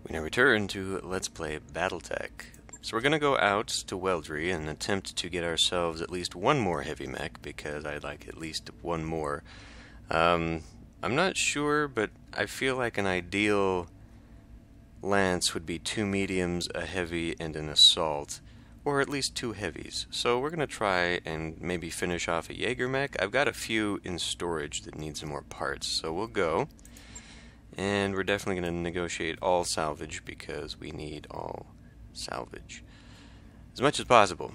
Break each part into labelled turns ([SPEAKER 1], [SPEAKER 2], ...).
[SPEAKER 1] We now return to Let's Play BattleTech. So we're going to go out to Weldry and attempt to get ourselves at least one more heavy mech, because I'd like at least one more. I'm not sure, but I feel like an ideal lance would be 2 mediums, a heavy, and an assault. Or at least 2 heavies. So we're going to try and maybe finish off a Jaeger mech. I've got a few in storage that need some more parts, so we'll go. And we're definitely going to negotiate all salvage because we need all salvage as much as possible.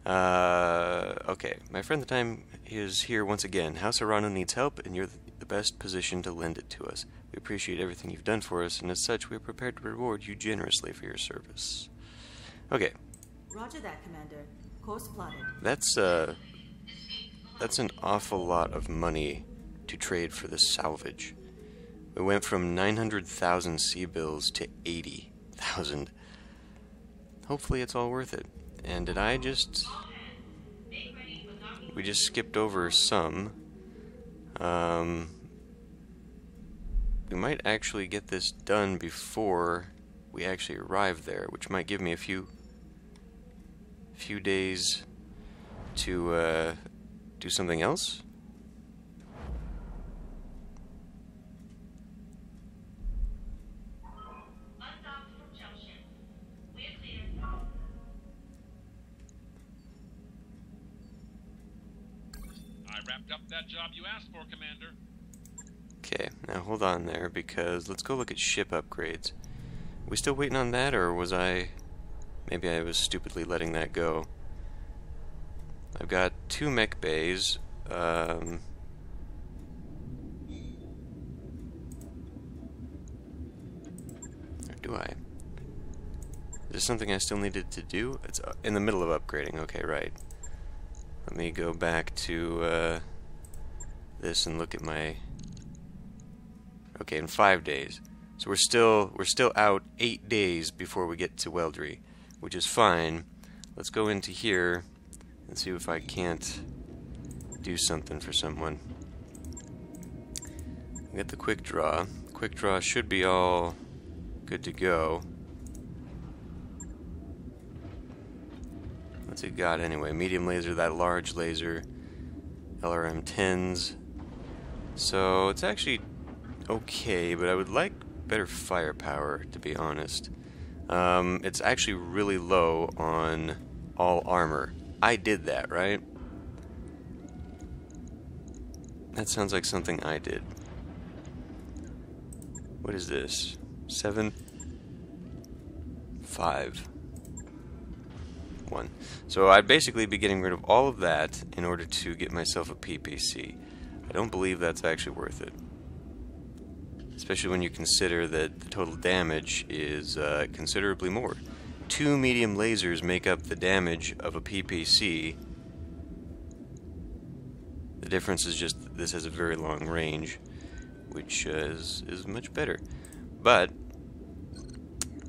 [SPEAKER 1] Okay, my friend the time is here once again. House Arano needs help, and you're the best position to lend it to us. We appreciate everything you've done for us, and as such, we are prepared to reward you generously for your service. Okay.
[SPEAKER 2] Roger that, Commander. Course plotted.
[SPEAKER 1] That's an awful lot of money to trade for the salvage. We went from 900,000 sea bills to 80,000. Hopefully it's all worth it. And did I just... We just skipped over some. We might actually get this done before we actually arrive there, which might give me a few days to do something else.
[SPEAKER 3] I wrapped up that job you asked for, Commander.
[SPEAKER 1] Okay, now hold on there, because let's go look at ship upgrades. Are we still waiting on that, or was I... Maybe I was stupidly letting that go. I've got 2 mech bays. Or do I? Is this something I still needed to do? It's in the middle of upgrading. Okay, right. Let me go back to this and look at my... Okay, in 5 days. So we're still out 8 days before we get to Weldry, which is fine. Let's go into here and see if I can't do something for someone. Get the quick draw. Quick draw should be all good to go. What's it got anyway? Medium laser, that large laser, LRM 10s. So it's actually okay, but I would like better firepower, to be honest. It's actually really low on all armor. I did that, right? That sounds like something I did. What is this? 7, 5, 1. So I'd basically be getting rid of all of that in order to get myself a PPC. I don't believe that's actually worth it. Especially when you consider that the total damage is considerably more. 2 medium lasers make up the damage of a PPC. The difference is just that this has a very long range, which is much better. But,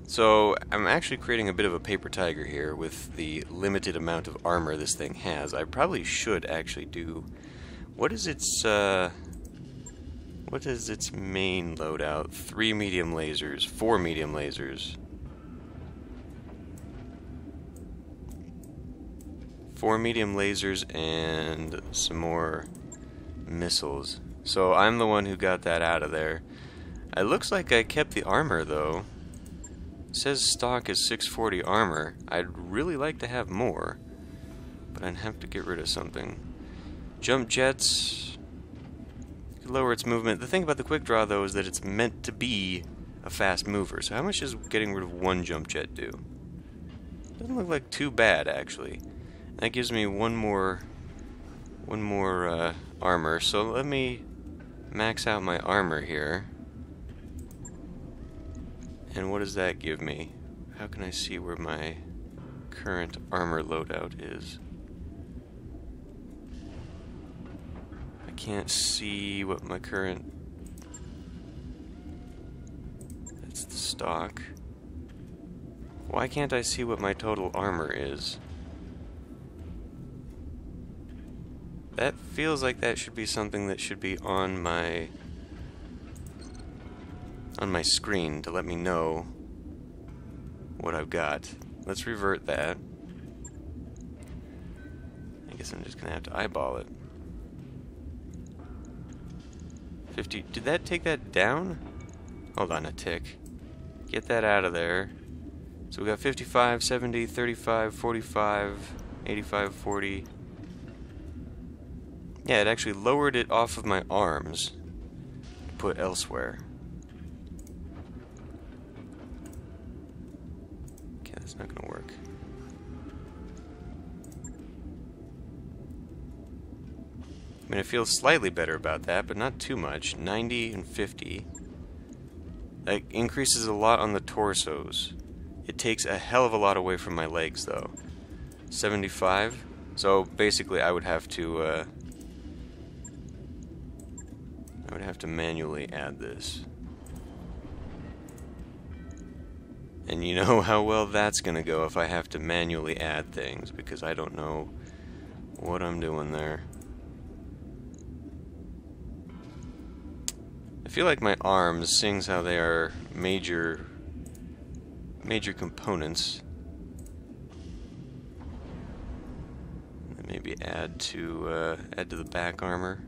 [SPEAKER 1] so I'm actually creating a bit of a paper tiger here with the limited amount of armor this thing has. I probably should actually do... What is its main loadout? 3 medium lasers, 4 medium lasers. 4 medium lasers and some more missiles. So I'm the one who got that out of there. It looks like I kept the armor though. It says stock is 640 armor. I'd really like to have more, but I'd have to get rid of something. Jump jets could lower its movement. The thing about the quick draw though is that it's meant to be a fast mover. So how much does getting rid of 1 jump jet do? Doesn't look like too bad actually. That gives me one more armor. So let me max out my armor here. And what does that give me? How can I see where my current armor loadout is? I can't see what my current... That's the stock. Why can't I see what my total armor is? That feels like that should be something that should be on my on my screen to let me know what I've got. Let's revert that. I guess I'm just gonna have to eyeball it. 50. Did that take that down? Hold on a tick. Get that out of there. So we got 55, 70, 35, 45, 85, 40. Yeah, it actually lowered it off of my arms. Put elsewhere. Okay, that's not gonna work. I mean, I feel slightly better about that, but not too much. 90 and 50. That increases a lot on the torsos. It takes a hell of a lot away from my legs, though. 75. So basically, I would have to manually add this. And you know how well that's gonna go if I have to manually add things, because I don't know what I'm doing there. I feel like my arms, seeing how they are major components, and maybe add to the back armor.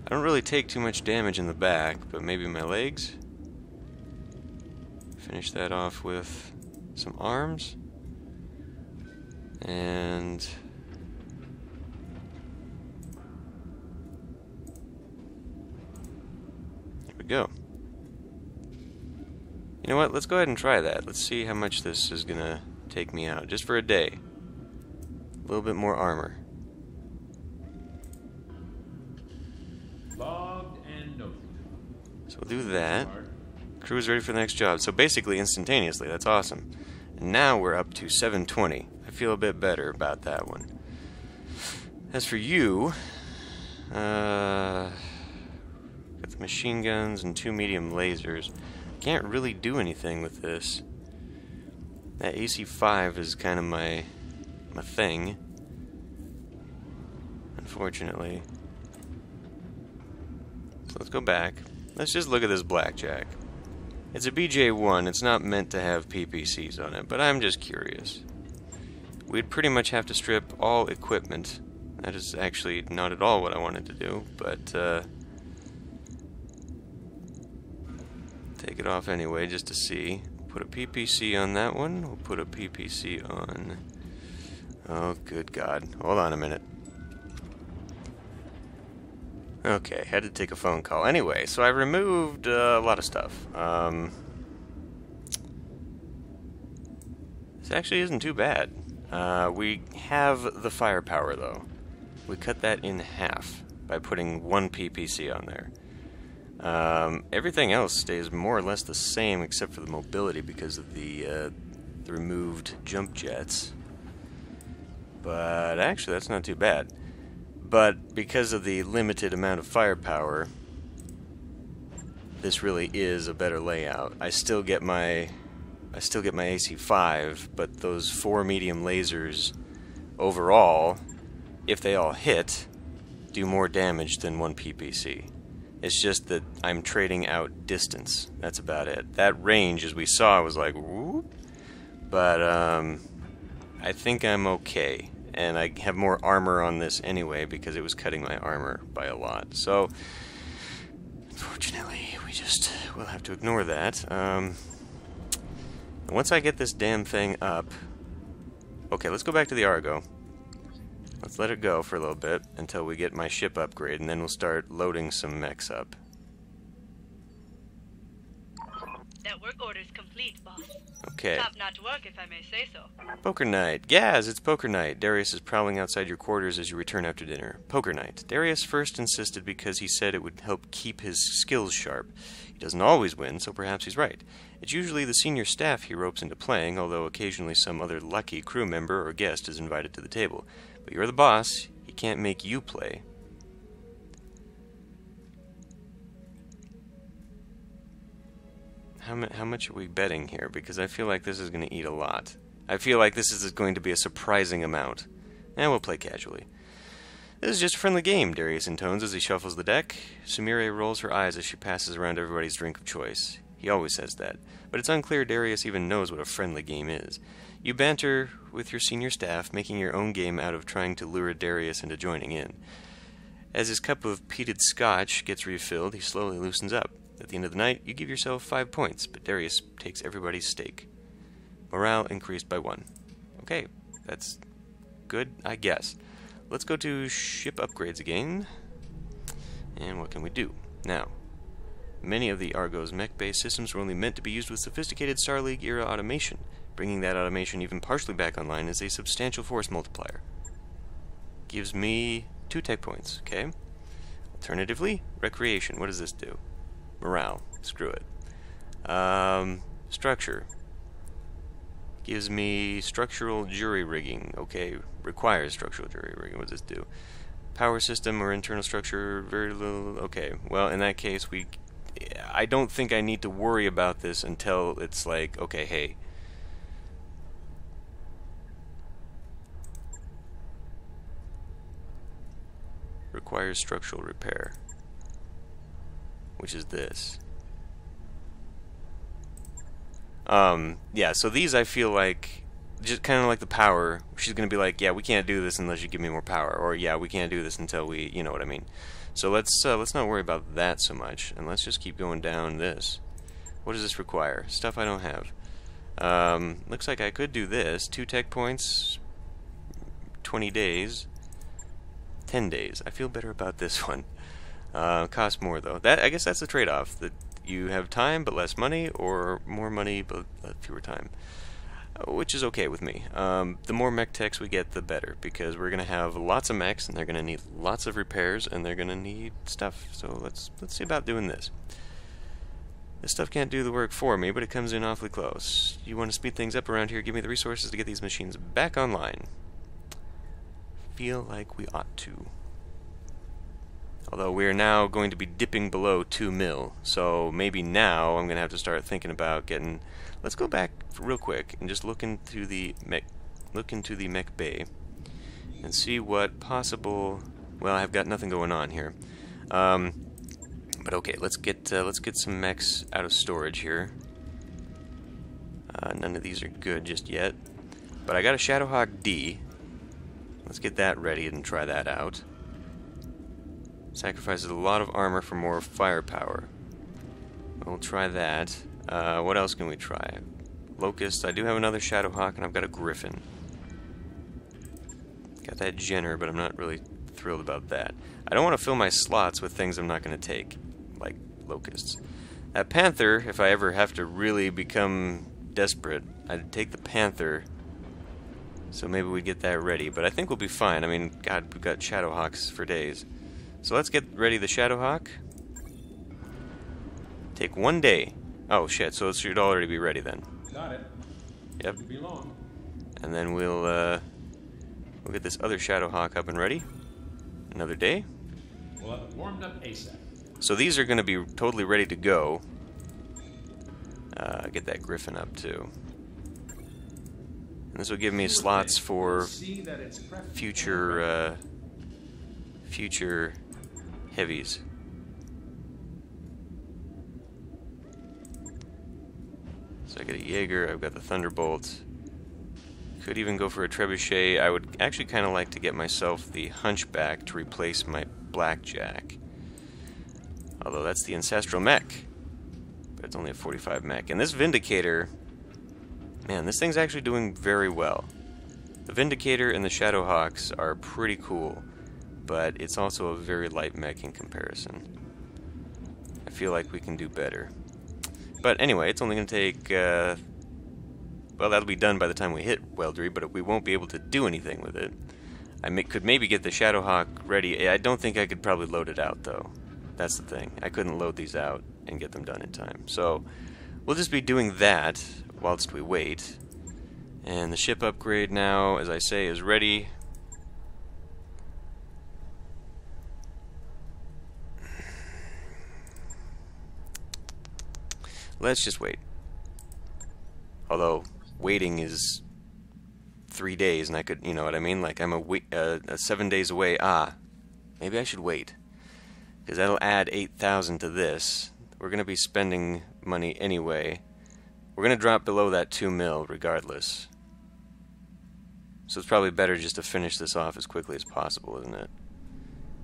[SPEAKER 1] I don't really take too much damage in the back, but maybe my legs. Finish that off with some arms, and go. You know what? Let's go ahead and try that. Let's see how much this is gonna take me out, just for a day. A little bit more armor.
[SPEAKER 4] Logged and noted.
[SPEAKER 1] So we'll do that. Crew is ready for the next job. So basically instantaneously. That's awesome. And now we're up to 720. I feel a bit better about that one. As for you, got the machine guns and 2 medium lasers. Can't really do anything with this. That AC-5 is kind of my thing, unfortunately. So let's go back. Let's just look at this blackjack. It's a BJ-1. It's not meant to have PPCs on it, but I'm just curious. We'd pretty much have to strip all equipment. That is actually not at all what I wanted to do, but take it off anyway, just to see. Put a PPC on that one. We'll put a PPC on... Oh, good God. Hold on a minute. Okay, had to take a phone call. Anyway, so I removed a lot of stuff. This actually isn't too bad. We have the firepower, though. We cut that in half by putting 1 PPC on there. Everything else stays more or less the same except for the mobility because of the removed jump jets. But actually that's not too bad. But because of the limited amount of firepower, this really is a better layout. I still get my AC-5, but those 4 medium lasers overall, if they all hit, do more damage than 1 PPC. It's just that I'm trading out distance. That's about it. That range, as we saw, was like, whoop. But I think I'm okay. And I have more armor on this anyway because it was cutting my armor by a lot. So, unfortunately, we'll have to ignore that. Once I get this damn thing up... Okay, let's go back to the Argo. Let's let it go for a little bit until we get my ship upgrade, and then we'll start loading some mechs up.
[SPEAKER 5] That work order's complete, boss.
[SPEAKER 1] Okay.
[SPEAKER 5] Top-notch work, if I may say so.
[SPEAKER 1] Poker night. Gaz, it's poker night. Darius is prowling outside your quarters as you return after dinner. Poker night. Darius first insisted because he said it would help keep his skills sharp. He doesn't always win, so perhaps he's right. It's usually the senior staff he ropes into playing, although occasionally some other lucky crew member or guest is invited to the table. But you're the boss. He can't make you play. How much are we betting here? Because I feel like this is going to eat a lot. I feel like this is going to be a surprising amount. And we'll play casually. This is just a friendly game, Darius intones as he shuffles the deck. Sumire rolls her eyes as she passes around everybody's drink of choice. He always says that, but it's unclear Darius even knows what a friendly game is. You banter with your senior staff, making your own game out of trying to lure Darius into joining in. As his cup of peated scotch gets refilled, he slowly loosens up. At the end of the night, you give yourself 5 points, but Darius takes everybody's stake. Morale increased by 1. Okay, that's good, I guess. Let's go to ship upgrades again. And what can we do? Now, many of the Argo's mech-based systems were only meant to be used with sophisticated Star League-era automation. Bringing that automation even partially back online is a substantial force multiplier. Gives me 2 tech points, okay? Alternatively, recreation. What does this do? Morale. Screw it. Structure. Gives me structural jury rigging. Okay, requires structural jury rigging. What does this do? Power system or internal structure, very little. Okay, well, in that case, I don't think I need to worry about this until it's like, okay, hey, requires structural repair, which is this. Yeah, so these I feel like, just kind of like the power, she's going to be like, yeah, we can't do this unless you give me more power, or yeah, we can't do this until we, you know what I mean. So let's not worry about that so much, and let's just keep going down this. What does this require? Stuff I don't have. Looks like I could do this. 2 tech points, 20 days, 10 days. I feel better about this one. Costs more though. I guess that's the trade-off. That you have time but less money, or more money but fewer time. Which is okay with me. The more mech techs we get, the better, because we're gonna have lots of mechs, and they're gonna need lots of repairs, and they're gonna need stuff. So let's see about doing this. This stuff can't do the work for me, but it comes in awfully close. You want to speed things up around here? Give me the resources to get these machines back online. Feel like we ought to. Although we are now going to be dipping below 2 mil, so maybe now I'm going to have to start thinking about getting. Let's go back real quick and just look into the mech bay and see what possible. Well, I've got nothing going on here, but okay, let's get some mechs out of storage here. None of these are good just yet, but I got a Shadowhawk D. Let's get that ready and try that out. Sacrifices a lot of armor for more firepower. We'll try that. What else can we try? Locust. I do have another Shadowhawk, and I've got a Griffin. Got that Jenner, but I'm not really thrilled about that. I don't want to fill my slots with things I'm not going to take, like Locusts. That Panther, if I ever have to really become desperate, I'd take the Panther. So maybe we'd get that ready, but I think we'll be fine. I mean, God, we've got Shadowhawks for days. So let's get ready the Shadowhawk. Take 1 day. Oh shit, so it should already be ready then.
[SPEAKER 4] Got it.
[SPEAKER 1] Yep.
[SPEAKER 4] Won't be long.
[SPEAKER 1] And then we'll get this other Shadowhawk up and ready. Another day.
[SPEAKER 4] We'll have it warmed up ASAP.
[SPEAKER 1] So these are going to be totally ready to go. Get that Griffin up too. And this will give me slots for future heavies. So I get a Jaeger, I've got the Thunderbolt. Could even go for a Trebuchet. I would actually kind of like to get myself the Hunchback to replace my Blackjack. Although that's the Ancestral Mech. But it's only a 45 mech. And this Vindicator, man, this thing's actually doing very well. The Vindicator and the Shadowhawks are pretty cool, but it's also a very light mech in comparison. I feel like we can do better. But anyway, it's only going to take, well, that'll be done by the time we hit Weldry, but we won't be able to do anything with it. I could maybe get the Shadowhawk ready. I don't think I could probably load it out, though. That's the thing. I couldn't load these out and get them done in time. So we'll just be doing that whilst we wait. And the ship upgrade now, as I say, is ready. Let's just wait. Although waiting is 3 days, and I could, you know what I mean? Like I'm 7 days away. Maybe I should wait, because that'll add 8,000 to this. We're going to be spending money anyway. We're going to drop below that 2 mil regardless. So it's probably better just to finish this off as quickly as possible, isn't it?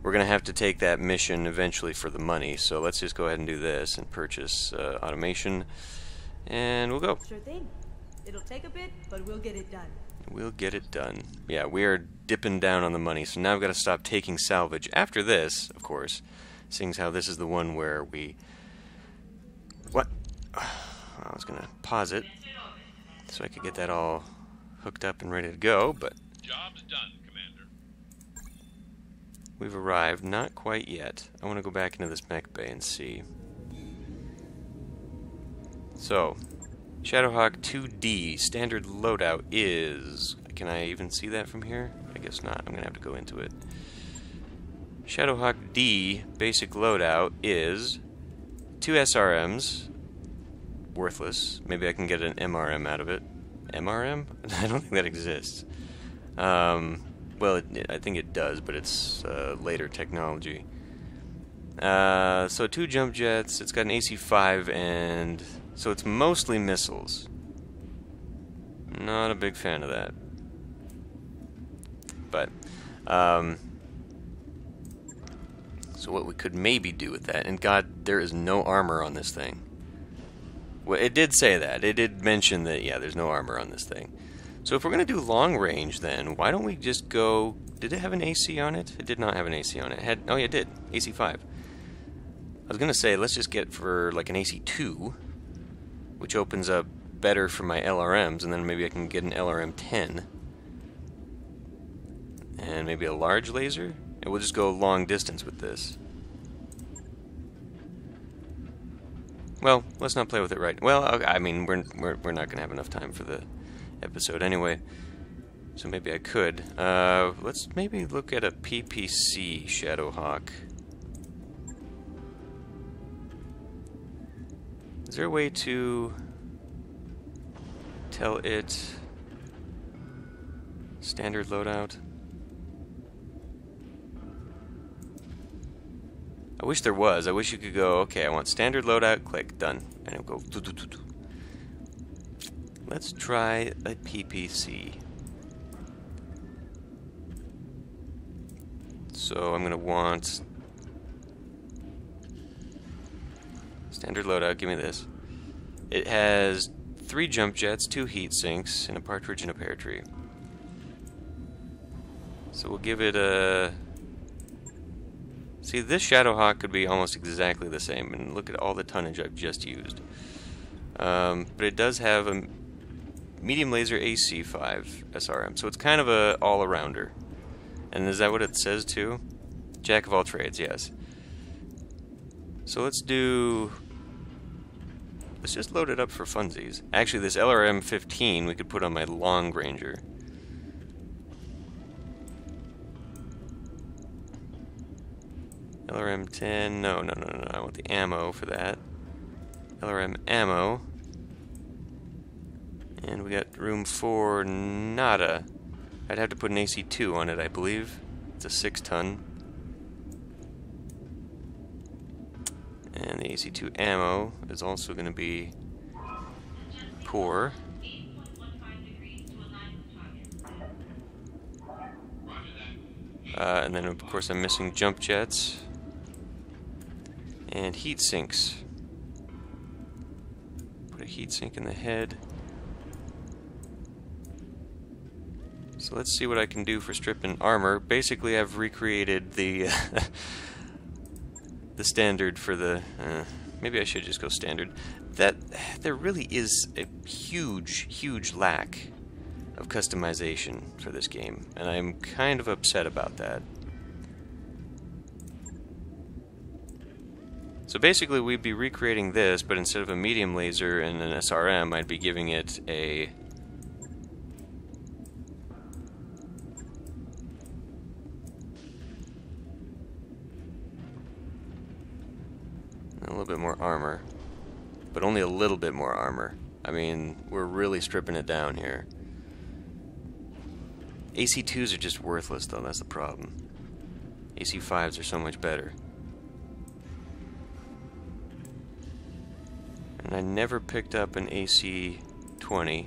[SPEAKER 1] We're going to have to take that mission eventually for the money, so let's just go ahead and do this and purchase automation, and we'll go.
[SPEAKER 2] Sure thing. It'll take a bit, but we'll get it done.
[SPEAKER 1] We'll get it done. Yeah, we are dipping down on the money, so now I've got to stop taking salvage. After this, of course, seeing as how this is the one where we... What? I was going to pause it so I could get that all hooked up and ready to go, but...
[SPEAKER 3] Job's done, Commander.
[SPEAKER 1] We've arrived. Not quite yet. I want to go back into this mech bay and see. So, Shadowhawk 2D standard loadout is... Can I even see that from here? I guess not. I'm going to have to go into it. Shadowhawk D basic loadout is 2 SRMs. Worthless. Maybe I can get an MRM out of it. MRM? I don't think that exists. Well, I think it does, but it's later technology. So 2 jump jets. It's got an AC-5, and so it's mostly missiles. Not a big fan of that. But so what we could maybe do with that, and God, there is no armor on this thing. Well, it did say that. It did mention that, yeah, there's no armor on this thing. So if we're going to do long range, then why don't we just go... Did it have an AC on it? It did not have an AC on it. It had... Oh, yeah, it did. AC-5. I was going to say, let's just get for like an AC-2, which opens up better for my LRMs, and then maybe I can get an LRM-10. And maybe a large laser? And we'll just go long distance with this. Well, let's not play with it right. Well, I mean, we're not going to have enough time for the episode anyway. So maybe I could. Let's maybe look at a PPC Shadowhawk. Is there a way to tell it standard loadout? I wish there was. I wish you could go, okay, I want standard loadout, click, done. And it'll go doo, doo, doo, doo. Let's try a PPC. So I'm going to want standard loadout, give me this. It has 3 jump jets, 2 heat sinks, and a partridge and a pear tree. So we'll give it a... See, this Shadowhawk could be almost exactly the same, and look at all the tonnage I've just used. But it does have a medium laser AC-5 SRM, so it's kind of a all-arounder. And is that what it says too? Jack of all trades, yes. So let's just load it up for funsies. Actually, this LRM-15 we could put on my long ranger. LRM-10, no, I want the ammo for that. LRM ammo. And we got room for nada. I'd have to put an AC-2 on it, I believe. It's a 6-ton. And the AC-2 ammo is also going to be poor. And then, of course, I'm missing jump jets. And heat sinks. Put a heat sink in the head. So let's see what I can do for stripping armor. Basically, I've recreated the the standard for the... maybe I should just go standard. There really is a huge lack of customization for this game, and I'm kind of upset about that. So basically we'd be recreating this, but instead of a medium laser and an SRM, I'd be giving it a little bit more armor, but only a little bit more armor. I mean, we're really stripping it down here. AC-2s are just worthless, though, that's the problem. AC5s are so much better. And I never picked up an AC20,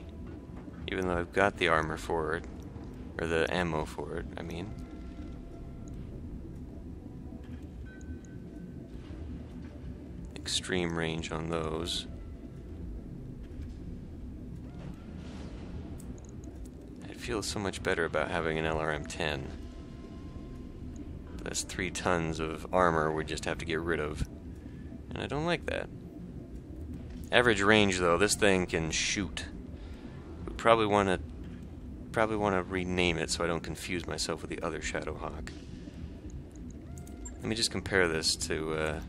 [SPEAKER 1] even though I've got the armor for it, or the ammo for it, I mean. Extreme range on those. I'd feel so much better about having an LRM-10. But that's 3 tons of armor we just have to get rid of. And I don't like that. Average range, though, this thing can shoot. We probably want to rename it so I don't confuse myself with the other Shadowhawk. Let me just compare this to...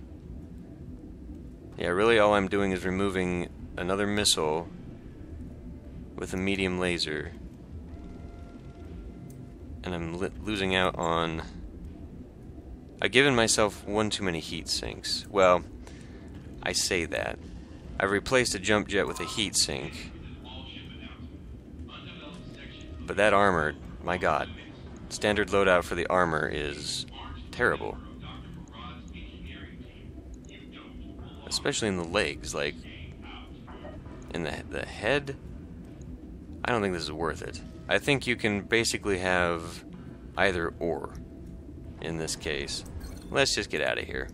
[SPEAKER 1] yeah, really all I'm doing is removing another missile with a medium laser. And I'm losing out on... I've given myself one too many heat sinks. Well, I say that. I've replaced a jump jet with a heat sink. But that armor, my god. Standard loadout for the armor is terrible. Especially in the legs, like... in the head? I don't think this is worth it. I think you can basically have either or in this case. Let's just get out of here.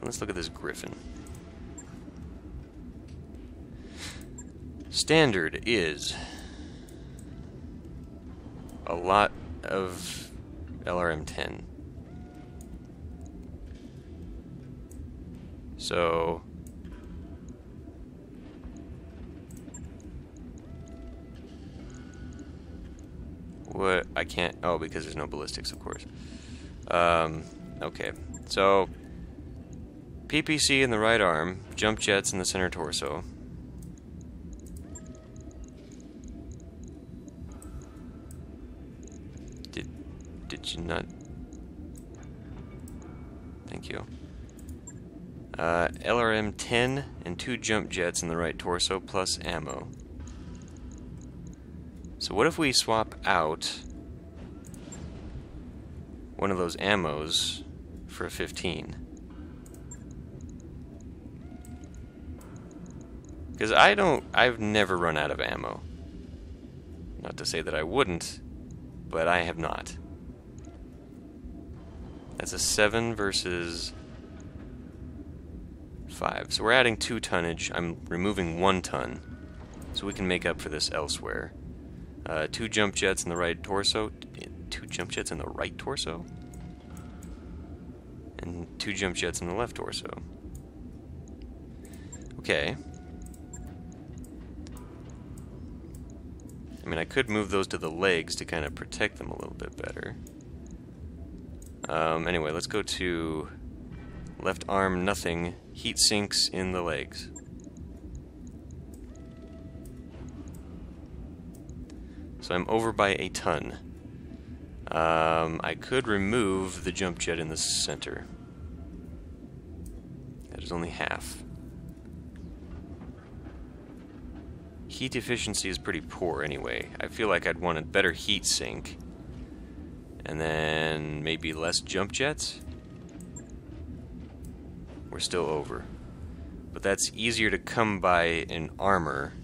[SPEAKER 1] Let's look at this Griffin. Standard is a lot of LRM-10. So what I can't, oh, because there's no ballistics, of course. Okay, so PPC in the right arm, jump jets in the center torso. Did you not? Thank you. LRM-10 and 2 jump jets in the right torso plus ammo. So what if we swap out one of those ammos for a 15? Because I've never run out of ammo. Not to say that I wouldn't, but I have not. That's a 7 versus 5. So we're adding 2 tonnage. I'm removing 1 ton. So we can make up for this elsewhere. 2 jump jets in the right torso. 2 jump jets in the right torso? And 2 jump jets in the left torso. Okay. I mean, I could move those to the legs to kind of protect them a little bit better. Anyway, let's go to left arm, nothing. Heat sinks in the legs. So I'm over by a ton. I could remove the jump jet in the center. That is only half. Heat efficiency is pretty poor anyway. I feel like I'd want a better heat sink. And then maybe less jump jets? We're still over. But that's easier to come by in armor.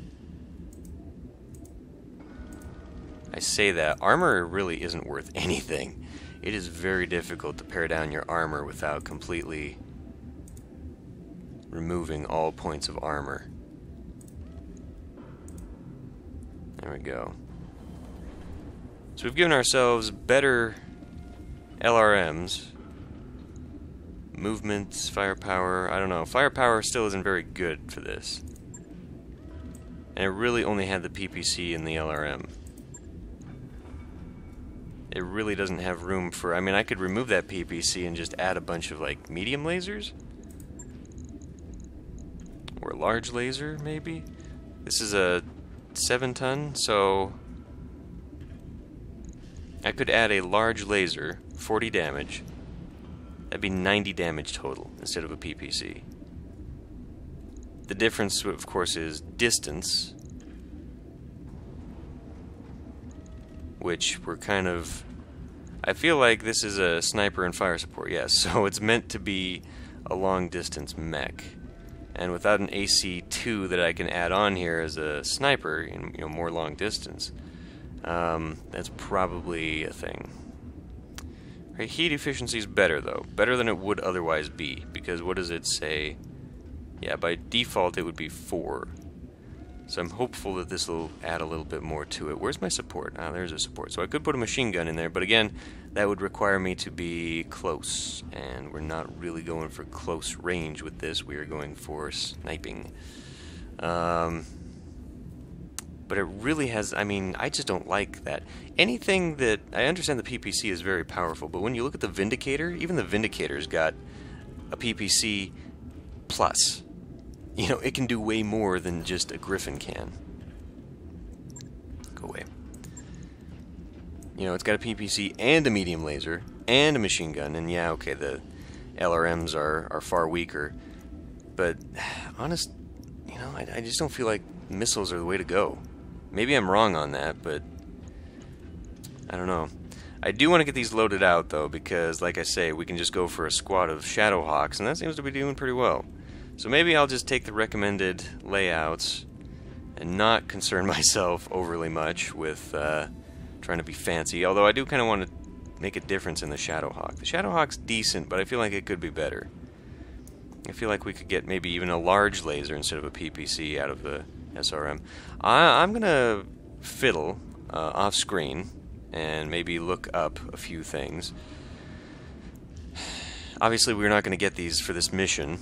[SPEAKER 1] I say that. Armor really isn't worth anything. It is very difficult to pare down your armor without completely removing all points of armor. There we go. So we've given ourselves better LRMs. Movements, firepower, I don't know. Firepower still isn't very good for this. And it really only had the PPC and the LRM. It really doesn't have room for... I mean, I could remove that PPC and just add a bunch of, like, medium lasers? Or a large laser, maybe? This is a 7-ton, so... I could add a large laser, 40 damage. That'd be 90 damage total, instead of a PPC. The difference, of course, is distance. Which we're kind of I feel like this is a sniper and fire support, yes, so it's meant to be a long-distance mech. And without an AC-2 that I can add on here as a sniper, you know, more long distance, that's probably a thing. Right, heat efficiency is better, though. Better than it would otherwise be, because what does it say? Yeah, by default it would be 4. So I'm hopeful that this will add a little bit more to it. Where's my support? Ah, there's a support. So I could put a machine gun in there, but again, that would require me to be close. And we're not really going for close range with this. We are going for sniping. But it really has, I mean, I just don't like that. Anything that, I understand the PPC is very powerful, but when you look at the Vindicator, even the Vindicator's got a PPC plus. You know, it can do way more than just a Griffin can. Go away. You know, it's got a PPC and a medium laser and a machine gun, and yeah, okay, the LRMs are far weaker. But, honest, you know, I just don't feel like missiles are the way to go. Maybe I'm wrong on that, but I don't know. I do want to get these loaded out, though, because, like I say, we can just go for a squad of Shadowhawks, and that seems to be doing pretty well. So maybe I'll just take the recommended layouts and not concern myself overly much with trying to be fancy, although I do kind of want to make a difference in the Shadowhawk. The Shadowhawk's decent, but I feel like it could be better. I feel like we could get maybe even a large laser instead of a PPC out of the SRM. I'm going to fiddle off-screen and maybe look up a few things. Obviously, we're not going to get these for this mission,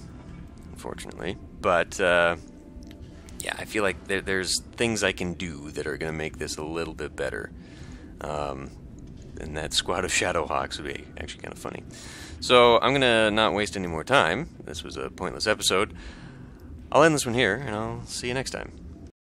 [SPEAKER 1] unfortunately, but yeah, I feel like there's things I can do that are going to make this a little bit better. And that squad of Shadowhawks would be actually kind of funny. So I'm going to not waste any more time. This was a pointless episode. I'll end this one here, and I'll see you next time.